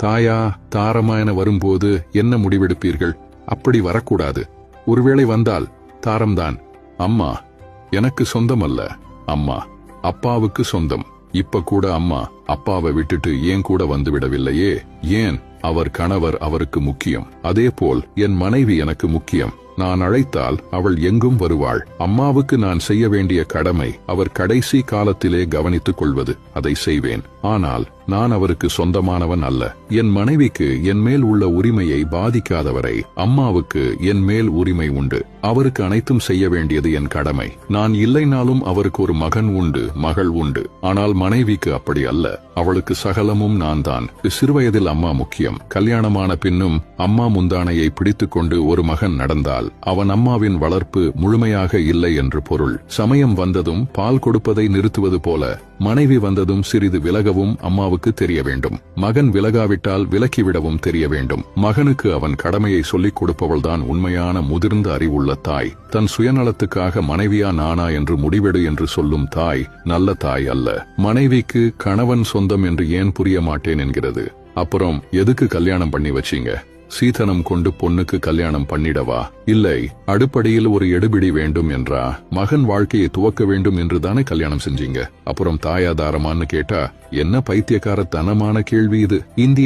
தாயா தாரமா என வரும்போது என்ன முடிவெடுப்பீர்கள்? அப்படி வரக்கூடாது. ஒருவேளை வந்தால் தாரம்தான். அம்மா எனக்கு சொந்தம் அல்ல, அம்மா அப்பாவுக்கு சொந்தம். இப்ப கூட அம்மா அப்பாவை விட்டுட்டு ஏன் கூட வந்து விடவில்லையே? ஏன்? அவர் கணவர் அவருக்கு முக்கியம். அதேபோல் என் மனைவி எனக்கு முக்கியம். நான் அழைத்தால் அவள் எங்கும் வருவாள். அம்மாவுக்கு நான் செய்ய வேண்டிய கடமை அவர் கடைசி காலத்திலே கவனித்துக் கொள்வது. அதை செய்வேன். ஆனால் நான் அவருக்கு சொந்தமானவன் அல்ல. என் மனைவிக்கு என் மேல் உள்ள உரிமையை பாதிக்காதவரை அம்மாவுக்கு என் மேல் உரிமை உண்டு. அவருக்கு அனைத்தும் செய்ய வேண்டியது என் கடமை. நான் இல்லைனாலும் அவருக்கு ஒரு மகன் உண்டு, மகள் உண்டு. ஆனால் மனைவிக்கு அப்படி அல்ல. அவளுக்கு சகலமும் நான் தான். சிறுவயதில் அம்மா முக்கியம். கல்யாணமான பின்னும் அம்மா முந்தானையை பிடித்துக் கொண்டு ஒரு மகன் நடந்தால் அவன் அம்மாவின் வளர்ப்பு முழுமையாக இல்லை என்று பொருள். சமயம் வந்ததும் பால் கொடுப்பதை நிறுத்துவது போல மனைவி வந்ததும் சிறிது விலகவும் அம்மாவுக்கு தெரிய வேண்டும். மகன் விலகாவிட்டால் விலக்கிவிடவும் தெரிய வேண்டும். மகனுக்கு அவன் கடமையை சொல்லிக் கொடுப்பவள்தான் உண்மையான முதிர்ந்த அறிவுள்ள தாய். தன் சுயநலத்துக்காக மனைவியா நானா என்று முடிவெடு என்று சொல்லும் தாய் நல்ல தாய் அல்ல. மனைவிக்கு கணவன் சொந்தம் என்று ஏன் புரிய மாட்டேன் என்கிறது. அப்புறம் எதுக்கு கல்யாணம் பண்ணி வச்சீங்க? சீதனம் கொண்டு பொண்ணுக்கு கல்யாணம் பண்ணிடவா? இல்லை, அடுப்படியில் ஒரு எடுபிடி வேண்டும் என்றா? மகன் வாழ்க்கையை துவக்க வேண்டும் என்று தானே கல்யாணம் செஞ்சீங்க. அப்புறம் தாயாதாரமான்னு கேட்டா என்ன பைத்தியக்காரத்தனமான கேள்வி இது? இந்திய